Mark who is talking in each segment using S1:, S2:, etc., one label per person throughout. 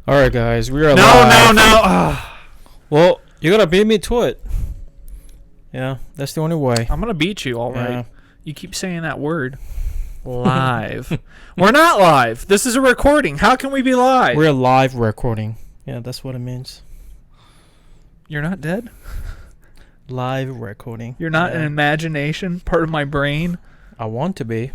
S1: All right, guys, we are
S2: No.
S1: live. Well, you gotta beat me to it. Yeah, that's the only way.
S2: I'm gonna beat you, all right.
S1: Yeah.
S2: You keep saying that word. Live. We're not live. This is a recording. How can we be live?
S1: We're live recording. Yeah, that's what it means.
S2: You're not dead?
S1: Live recording.
S2: You're not
S1: Yeah.
S2: an imagination, part of my brain?
S1: I want to be.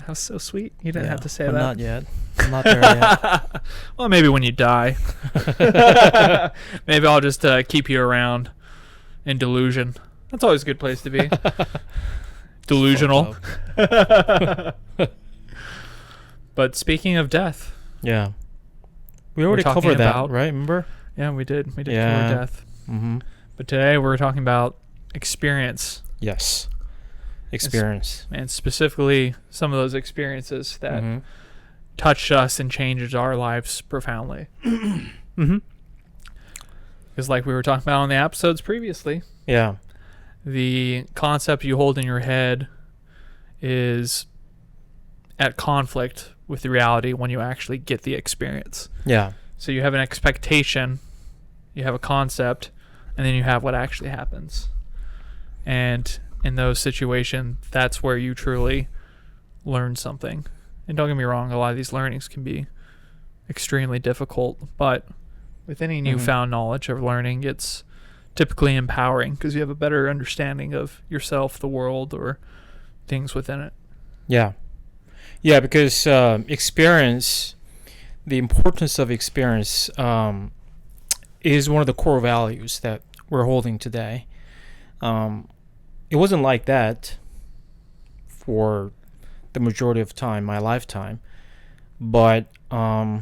S2: How so sweet. You didn't
S1: Yeah,
S2: have to say
S1: but
S2: that.
S1: not yet. I'm not there yet.
S2: Well, maybe when you die. Maybe I'll just keep you around in delusion. That's always a good place to be. Delusional. But speaking of death.
S1: Yeah. We already
S2: talking
S1: covered that,
S2: about-
S1: right? Remember?
S2: Yeah, we did. We did
S1: Yeah.
S2: cover death.
S1: Mm-hmm.
S2: But today we're talking about experience.
S1: Yes. Experience.
S2: And specifically some of those experiences that
S1: Mhm.
S2: touched us and changed our lives profoundly.
S1: Mm-hmm.
S2: Because like we were talking about on the episodes previously,
S1: Yeah.
S2: the concept you hold in your head is at conflict with the reality when you actually get the experience.
S1: Yeah.
S2: So you have an expectation, you have a concept, and then you have what actually happens. And in those situations, that's where you truly learn something. And don't get me wrong, a lot of these learnings can be extremely difficult, but with any newfound knowledge or learning, it's typically empowering because you have a better understanding of yourself, the world, or things within it.
S1: Yeah. Yeah, because experience, the importance of experience is one of the core values that we're holding today. It wasn't like that for the majority of time, my lifetime, but I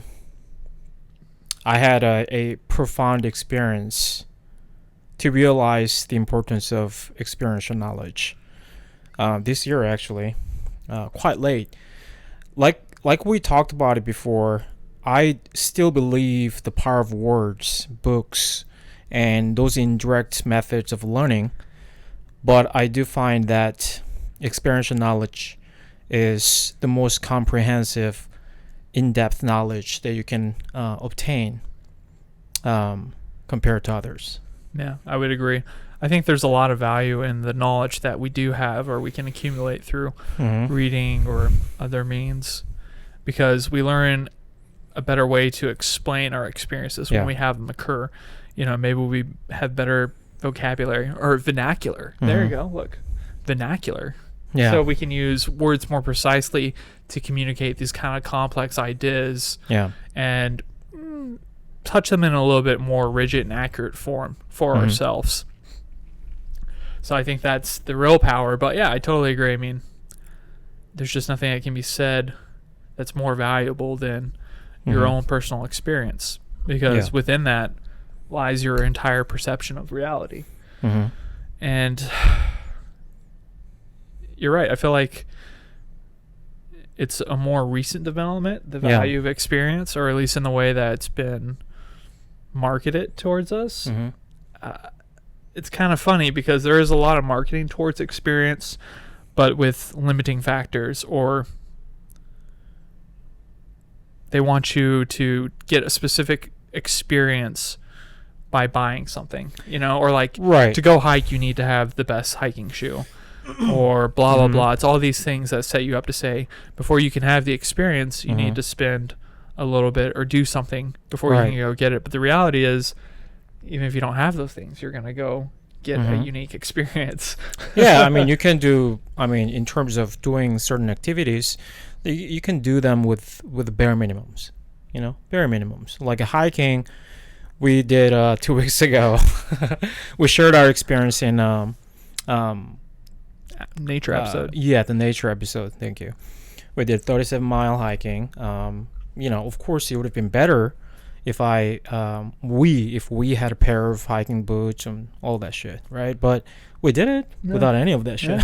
S1: had a profound experience to realize the importance of experiential knowledge. This year, actually, quite late. Like we talked about it before, I still believe the power of words, books, and those indirect methods of learning. But I do find that experiential knowledge is the most comprehensive, in-depth knowledge that you can obtain compared to others.
S2: Yeah, I would agree. I think there's a lot of value in the knowledge that we do have or we can accumulate through reading or other means, because we learn a better way to explain our experiences when we have them occur. You know, maybe we have better vocabulary or vernacular. There you go. Look, vernacular.
S1: Yeah.
S2: So we can use words more precisely to communicate these kind of complex ideas
S1: Yeah.
S2: and touch them in a little bit more rigid and accurate form for ourselves. So I think that's the real power. But yeah, I totally agree. I mean, there's just nothing that can be said that's more valuable than your own personal experience, because within that lies your entire perception of reality. And you're right. I feel like it's a more recent development, the value of experience, or at least in the way that it's been marketed towards us. It's kind of funny because there is a lot of marketing towards experience, but with limiting factors, or they want you to get a specific experience by buying something, you know, or like to go hike, you need to have the best hiking shoe, or blah, blah, blah. It's all these things that set you up to say, before you can have the experience, you need to spend a little bit or do something before you can go get it. But the reality is, even if you don't have those things, you're going to go get a unique experience.
S1: Yeah, I mean, you can do, in terms of doing certain activities, you can do them with bare minimums, bare minimums. Like a hiking, we did 2 weeks ago. We shared our experience in
S2: nature episode.
S1: Yeah, the nature episode. Thank you. We did 37-mile hiking. Of course, it would have been better if we had a pair of hiking boots and all that shit, right? But we did it without any of that shit.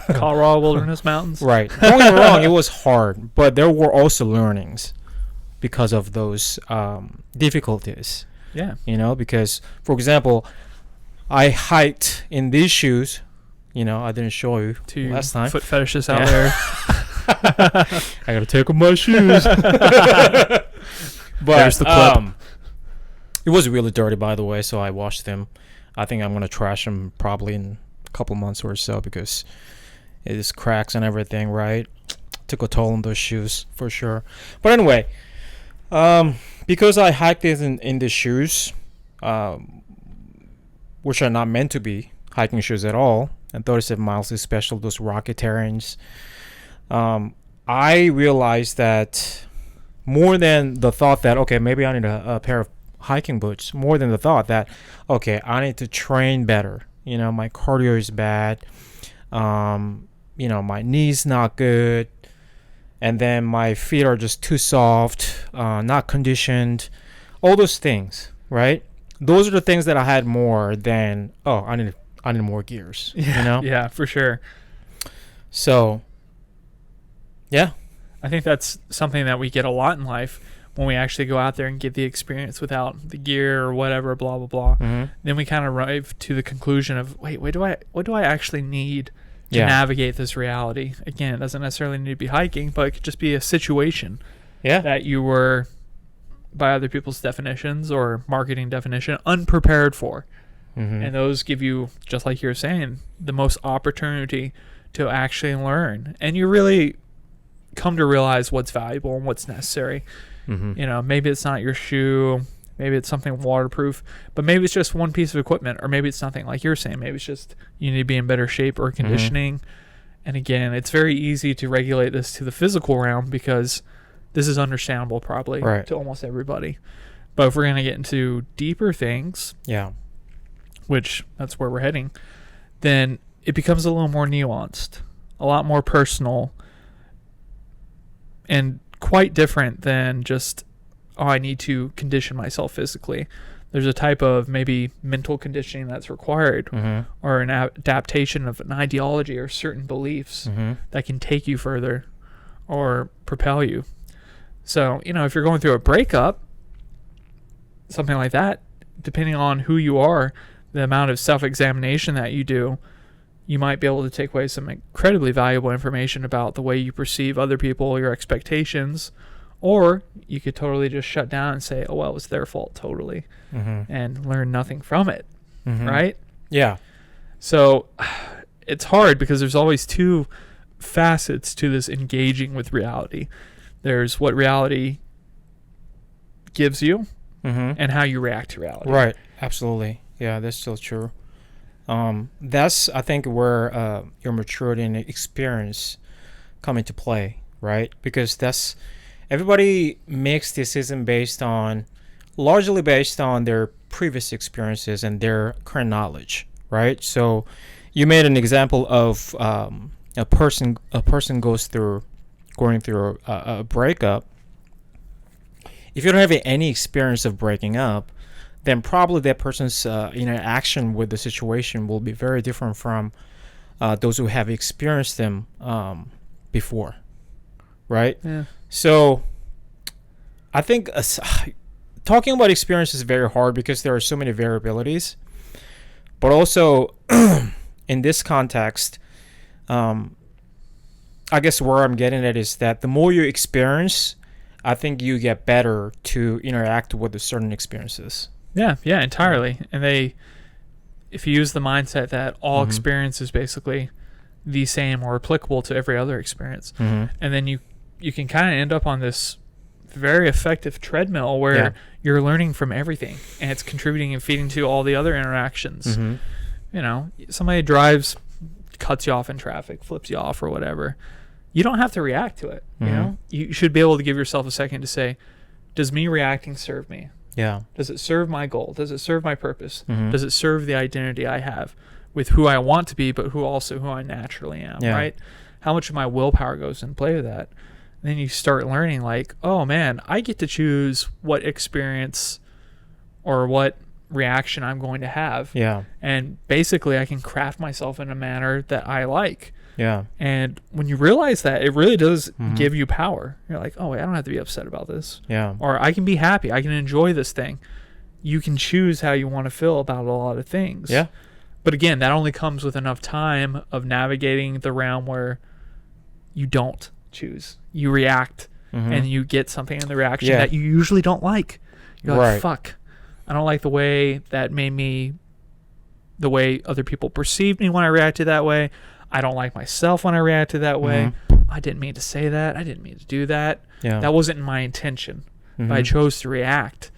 S2: Colorado Wilderness Mountains.
S1: Right. Don't get me wrong, it was hard, but there were also learnings because of those difficulties.
S2: Yeah.
S1: Because, for example, I hiked in these shoes. I didn't show you last time.
S2: Foot fetishists out there.
S1: I gotta take off my shoes. But
S2: There's the clip.
S1: It was really dirty, by the way, so I washed them. I think I'm gonna trash them probably in a couple months or so because it is cracks and everything, right? Took a toll on those shoes for sure. But anyway, because I hiked it in the shoes, which are not meant to be hiking shoes at all, and 37 miles is special, those rocky terrains. I realized that more than the thought that, okay, maybe I need a pair of hiking boots, more than the thought that, okay, I need to train better. You know, my cardio is bad. You know, my knee's not good. And then my feet are just too soft, not conditioned. All those things, right? Those are the things that I had more than, oh, I need more gears.
S2: Yeah,
S1: you know?
S2: yeah, for sure.
S1: So, yeah.
S2: I think that's something that we get a lot in life when we actually go out there and get the experience without the gear or whatever, blah, blah, blah.
S1: Mm-hmm.
S2: Then we kind of arrive to the conclusion of, wait, what do I actually need to
S1: Yeah.
S2: navigate this reality? Again, it doesn't necessarily need to be hiking, but it could just be a situation
S1: Yeah.
S2: that you were, by other people's definitions or marketing definition, unprepared for.
S1: Mm-hmm.
S2: And those give you, just like you're saying, the most opportunity to actually learn. And you really come to realize what's valuable and what's necessary.
S1: Mm-hmm.
S2: You know, maybe it's not your shoe, maybe it's something waterproof, but maybe it's just one piece of equipment, or maybe it's nothing like you're saying. Maybe it's just you need to be in better shape or conditioning. And again, it's very easy to regulate this to the physical realm because this is understandable probably
S1: Right.
S2: to almost everybody. But if we're going to get into deeper things,
S1: Yeah.
S2: which that's where we're heading, then it becomes a little more nuanced, a lot more personal, and quite different than just, oh, I need to condition myself physically. There's a type of maybe mental conditioning that's required,
S1: Mm-hmm.
S2: or an adaptation of an ideology or certain beliefs
S1: Mm-hmm.
S2: that can take you further or propel you. So, you know, if you're going through a breakup, something like that, depending on who you are, the amount of self-examination that you do, you might be able to take away some incredibly valuable information about the way you perceive other people, your expectations, or you could totally just shut down and say, oh, well, it was their fault totally,
S1: Mm-hmm.
S2: and learn nothing from it,
S1: Mm-hmm.
S2: right?
S1: Yeah.
S2: So it's hard because there's always two facets to this engaging with reality. There's what reality gives you
S1: Mm-hmm.
S2: and how you react to reality.
S1: Right. Absolutely. Yeah, that's still true. That's, I think, where your maturity and experience come into play, right? Because that's, everybody makes decision largely based on their previous experiences and their current knowledge, right? So you made an example of a person going through a breakup. If you don't have any experience of breaking up, then probably that person's interaction with the situation will be very different from those who have experienced them before, right?
S2: Yeah.
S1: So I think talking about experience is very hard because there are so many variabilities. But also in this context, I guess where I'm getting at is that the more you experience, I think you get better to interact with the certain experiences.
S2: Yeah, entirely. And if you use the mindset that all
S1: Mm-hmm.
S2: experience is basically the same or applicable to every other experience,
S1: Mm-hmm.
S2: and then you can kind of end up on this very effective treadmill where
S1: Yeah.
S2: you're learning from everything, and it's contributing and feeding to all the other interactions.
S1: Mm-hmm.
S2: You know, somebody drives, cuts you off in traffic, flips you off or whatever. You don't have to react to it. You
S1: Mhm.
S2: know, you should be able to give yourself a second to say, does me reacting serve me?
S1: Yeah.
S2: Does it serve my goal? Does it serve my purpose?
S1: Mhm.
S2: Does it serve the identity I have with who I want to be, but who I naturally am,
S1: Yeah.
S2: right? How much of my willpower goes in play with that? And then you start learning like, oh man, I get to choose what experience or what reaction I'm going to have.
S1: Yeah.
S2: And basically I can craft myself in a manner that I like.
S1: Yeah.
S2: And when you realize that, it really does
S1: Mhm.
S2: give you power. You're like, oh, wait, I don't have to be upset about this.
S1: Yeah.
S2: Or I can be happy. I can enjoy this thing. You can choose how you want to feel about a lot of things.
S1: Yeah.
S2: But again, that only comes with enough time of navigating the realm where you don't choose. You react and you get something in the reaction
S1: Yeah.
S2: that you usually don't like. You're like,
S1: Right.
S2: fuck, I don't like the way that made me, the way other people perceived me when I reacted that way. I don't like myself when I reacted that way. I didn't mean to say that. I didn't mean to do that.
S1: Yeah.
S2: That wasn't my intention. But I chose to react.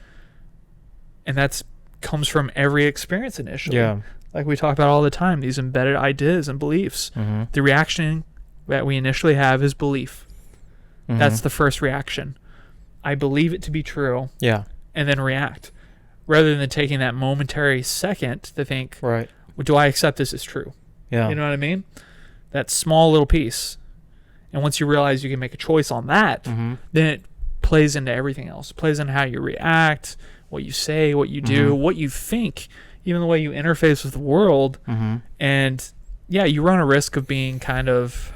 S2: And that's comes from every experience initially.
S1: Yeah.
S2: Like we talk about all the time, these embedded ideas and beliefs. The reaction that we initially have is belief. That's the first reaction. I believe it to be true.
S1: Yeah.
S2: And then react. Rather than taking that momentary second to think,
S1: Right.
S2: well, do I accept this as true?
S1: Yeah.
S2: You know what I mean? That small little piece. And once you realize you can make a choice on that, then it plays into everything else. It plays into how you react, what you say, what you do, what you think, even the way you interface with the world. And yeah, you run a risk of being kind of,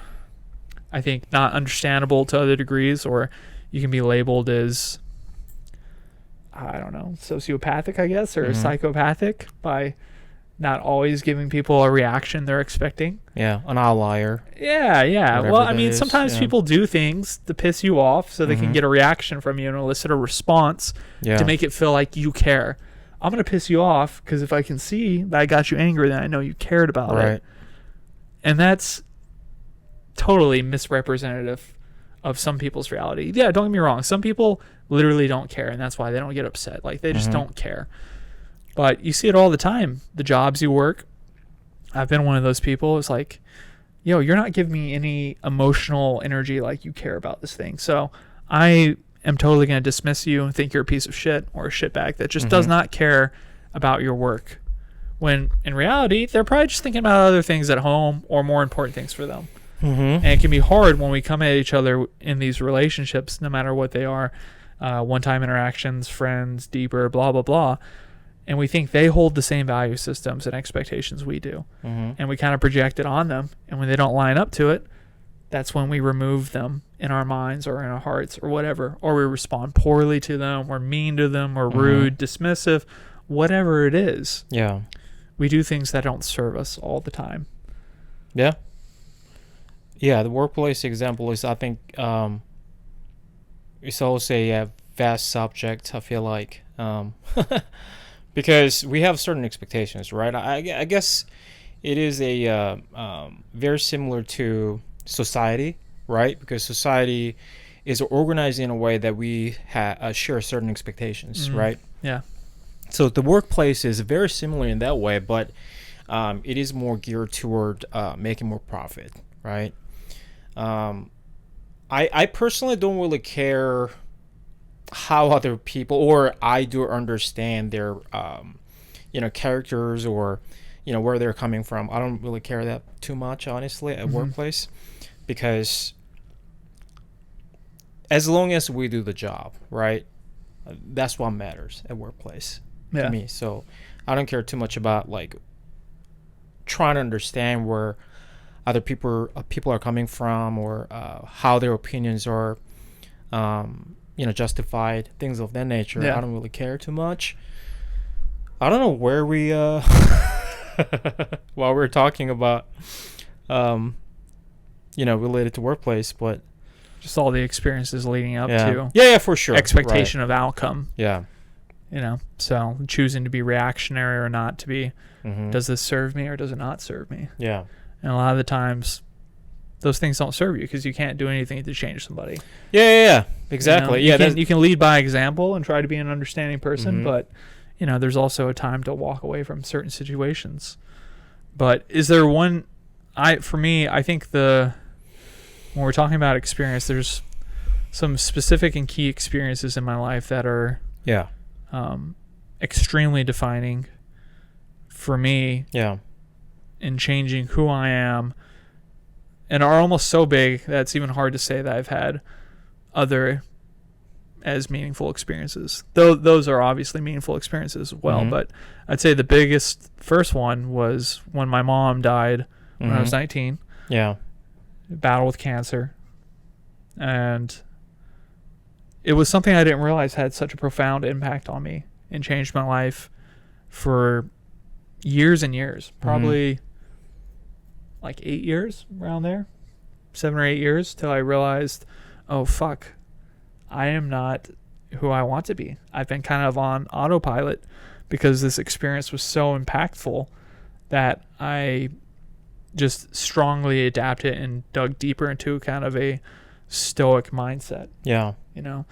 S2: I think, not understandable to other degrees, or you can be labeled as, I don't know, sociopathic, I guess, or psychopathic by not always giving people a reaction they're expecting.
S1: Yeah. An outlier.
S2: Yeah.
S1: Whatever
S2: Well, I
S1: that
S2: mean,
S1: is,
S2: sometimes
S1: yeah.
S2: people do things to piss you off so they can get a reaction from you and elicit a response to make it feel like you care. I'm going to piss you off because if I can see that I got you angry, then I know you cared about it. And that's totally misrepresentative of some people's reality. Yeah, don't get me wrong. Some people literally don't care, and that's why they don't get upset. Like, they just don't care. But you see it all the time. The jobs you work, I've been one of those people. It's like, yo, you're not giving me any emotional energy like you care about this thing. So I am totally going to dismiss you and think you're a piece of shit or a shitbag that just does not care about your work. When in reality, they're probably just thinking about other things at home or more important things for them. And it can be hard when we come at each other in these relationships, no matter what they are, one-time interactions, friends, deeper, blah, blah, blah. And we think they hold the same value systems and expectations we do. And we kind of project it on them. And when they don't line up to it, that's when we remove them in our minds or in our hearts or whatever. Or we respond poorly to them, or mean to them, or rude, dismissive, whatever it is.
S1: Yeah.
S2: We do things that don't serve us all the time.
S1: Yeah. Yeah, the workplace example is, I think, it's also a vast subject, I feel like. Because we have certain expectations, right? I guess it is a very similar to society, right? Because society is organized in a way that we share certain expectations, right?
S2: Yeah.
S1: So the workplace is very similar in that way, but it is more geared toward making more profit, right? I personally don't really care how other people, or I do understand their characters, or where they're coming from. I don't really care that too much, honestly, at workplace, because as long as we do the job, right, that's what matters at workplace to me. So I don't care too much about like trying to understand where other people are coming from, or how their opinions are justified, things of that nature. I don't really care too much. I don't know where we while we're talking about related to workplace, but
S2: Just all the experiences leading up to
S1: yeah, for sure,
S2: expectation of outcome.
S1: Yeah.
S2: So choosing to be reactionary or not to be, does this serve me or does it not serve me?
S1: Yeah.
S2: And a lot of the times those things don't serve you because you can't do anything to change somebody.
S1: Yeah, exactly.
S2: You can lead by example and try to be an understanding person, but there's also a time to walk away from certain situations. But is there one, I think when we're talking about experience, there's some specific and key experiences in my life that are extremely defining for me in changing who I am, and are almost so big that it's even hard to say that I've had other as meaningful experiences. Though those are obviously meaningful experiences as well, but I'd say the first one was when my mom died when I was 19.
S1: Yeah.
S2: Battle with cancer. And it was something I didn't realize had such a profound impact on me and changed my life for years and years. Probably like 8 years, around there. 7 or 8 years, till I realized, oh fuck, I am not who I want to be. I've been kind of on autopilot because this experience was so impactful that I just strongly adapted and dug deeper into kind of a stoic mindset.
S1: Yeah.
S2: You know,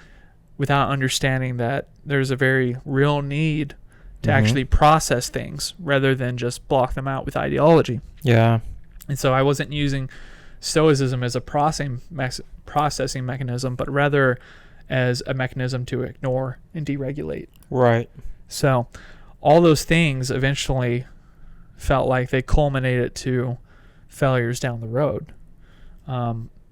S2: without understanding that there's a very real need to actually process things rather than just block them out with ideology.
S1: Yeah.
S2: And so I wasn't using stoicism as a processing mechanism, but rather as a mechanism to ignore and deregulate.
S1: Right.
S2: So all those things eventually felt like they culminated to failures down the road.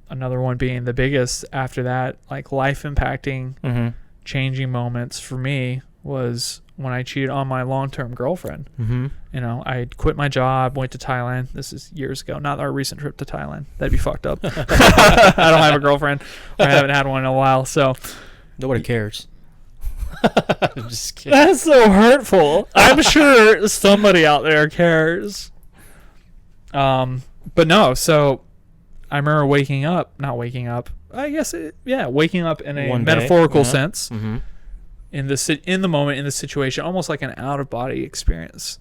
S2: Another one being the biggest after that, like life impacting, changing moments for me was when I cheated on my long-term girlfriend. You know, I quit my job, went to Thailand. This is years ago, not our recent trip to Thailand. That'd be fucked up. I don't have a girlfriend. I haven't had one in a while, so
S1: nobody cares. I'm just kidding.
S2: That's so hurtful. I'm sure somebody out there cares. But no, so I remember waking up in a
S1: One
S2: metaphorical
S1: day.
S2: sense. In the moment, in the situation, almost like an out-of-body experience.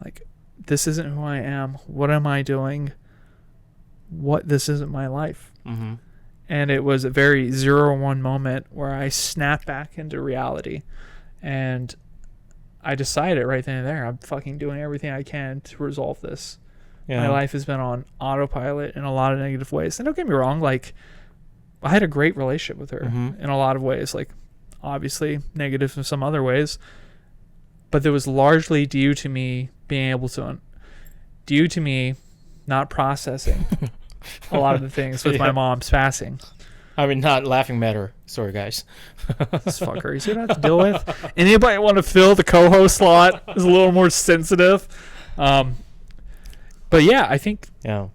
S2: Like, this isn't who I am. What am I doing? This isn't my life. And it was a very 0-1 moment where I snapped back into reality. And I decided right then and there, I'm fucking doing everything I can to resolve this. Yeah. My life has been on autopilot in a lot of negative ways. And don't get me wrong, like, I had a great relationship with her in a lot of ways. Like, obviously negative in some other ways, but it was largely due to me not processing a lot of the things with my mom's passing.
S1: I mean, not laughing matter. Sorry, guys.
S2: This fucker, you see what I have to deal with? Anybody want to fill the co-host slot is a little more sensitive. But yeah, I think, and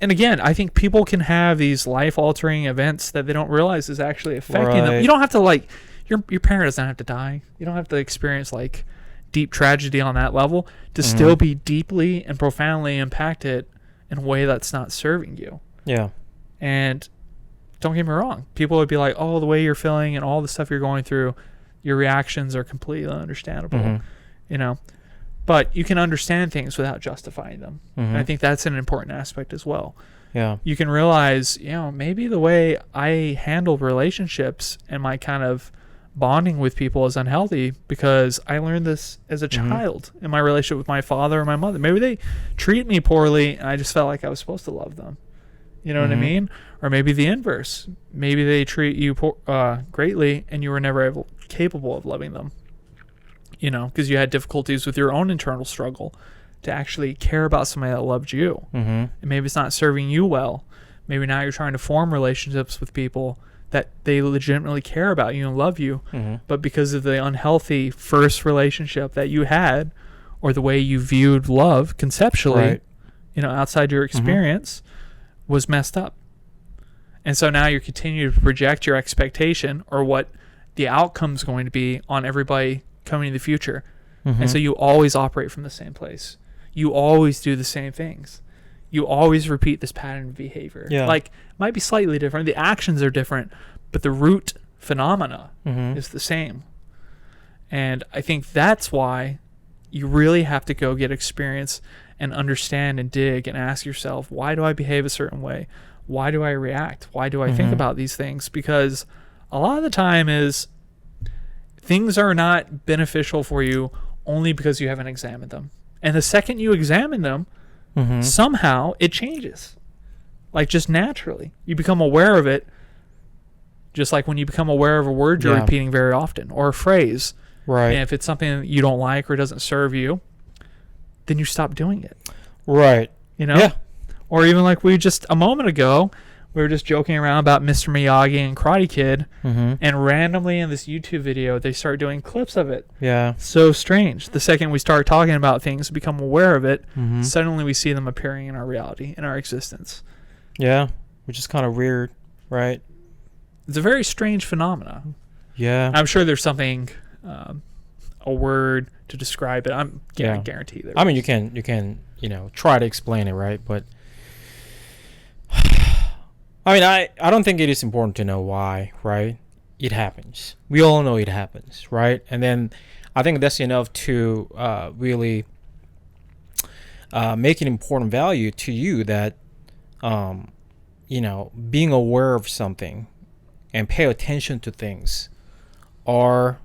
S2: again, I think people can have these life-altering events that they don't realize is actually affecting them. You don't have to, like, your parent doesn't have to die. You don't have to experience, like, deep tragedy on that level to still be deeply and profoundly impacted in a way that's not serving you. Yeah. And don't get me wrong. People would be like, oh, the way you're feeling and all the stuff you're going through, your reactions are completely understandable. You know? But you can understand things without justifying them. And I think that's an important aspect as well. Yeah. You can realize, you know, maybe the way I handle relationships and my kind of bonding with people is unhealthy because I learned this as a child in my relationship with my father and my mother. Maybe they treat me poorly and I just felt like I was supposed to love them. You know what I mean? Or maybe the inverse. Maybe they treat you greatly and you were never capable of loving them. You know, because you had difficulties with your own internal struggle to actually care about somebody that loved you. And maybe it's not serving you well. Maybe now you're trying to form relationships with people that they legitimately care about you and love you, but because of the unhealthy first relationship that you had or the way you viewed love conceptually, you know, outside your experience was messed up. And so now you're continuing to project your expectation or what the outcome's going to be on everybody coming in the future. And so you always operate from the same place. You always do the same things. You always repeat this pattern of behavior. Like, might be slightly different. The actions are different, but the root phenomena is the same. And I think that's why you really have to go get experience and understand and dig and ask yourself, why do I behave a certain way? Why do I react? Why do I think about these things? Because a lot of the time is things are not beneficial for you only because you haven't examined them. And the second you examine them, somehow it changes. Like, just naturally. You become aware of it, just like when you become aware of a word you're repeating very often or a phrase. Right. And if it's something that you don't like or doesn't serve you, then you stop doing it. Right. You know? Yeah. Or even like we just a moment ago, we were just joking around about Mr. Miyagi and Karate Kid, and randomly in this YouTube video, they start doing clips of it. Yeah. So strange. The second we start talking about things, become aware of it, suddenly we see them appearing in our reality, in our existence. Yeah. Which is kind of weird, right? It's a very strange phenomena. Yeah. I'm sure there's something, a word to describe it. I guarantee there.
S1: I mean, you can, you know, try to explain it, right? But I mean, I don't think it is important to know why, right? it happens. We all know it happens, right? And then I think that's enough to really make an important value to you that, being aware of something and pay attention to things are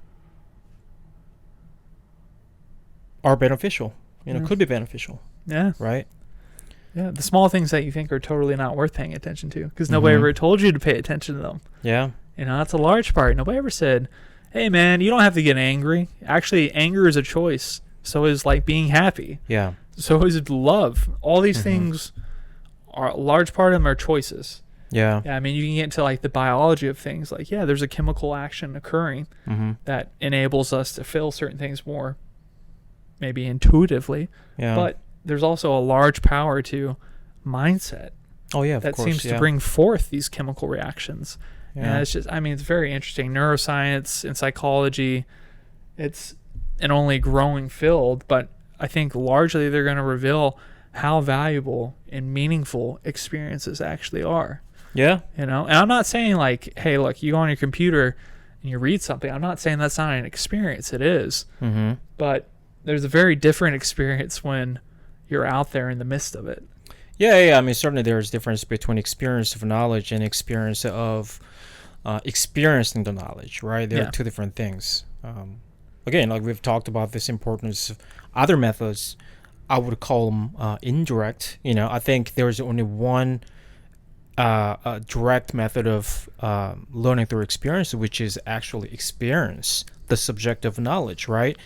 S1: beneficial. Could be beneficial,
S2: Yeah.
S1: right?
S2: Yeah. The small things that you think are totally not worth paying attention to because nobody ever told you to pay attention to them.
S1: Yeah.
S2: That's a large part. Nobody ever said, hey, man, you don't have to get angry. Actually, anger is a choice. So is like being happy.
S1: Yeah.
S2: So is love. All these things are a large part of them are choices.
S1: Yeah.
S2: Yeah, I mean, you can get into like the biology of things. Like, yeah, there's a chemical action occurring that enables us to feel certain things more, maybe intuitively.
S1: Yeah.
S2: But there's also a large power to mindset
S1: Oh yeah, of
S2: that
S1: course.
S2: seems
S1: Yeah.
S2: to bring forth these chemical reactions.
S1: Yeah.
S2: And it's just, I mean, it's very interesting. Neuroscience and psychology, it's an only growing field, but I think largely they're going to reveal how valuable and meaningful experiences actually are.
S1: Yeah.
S2: And I'm not saying like, hey, look, you go on your computer and you read something. I'm not saying that's not an experience. It is. But there's a very different experience when you're out there in the midst of it.
S1: Yeah. I mean, certainly there's a difference between experience of knowledge and experience of experiencing the knowledge, right? They're two different things. Again, like we've talked about this importance of other methods. I would call them indirect. I think there's only one direct method of learning through experience, which is actually experience the subjective knowledge, right?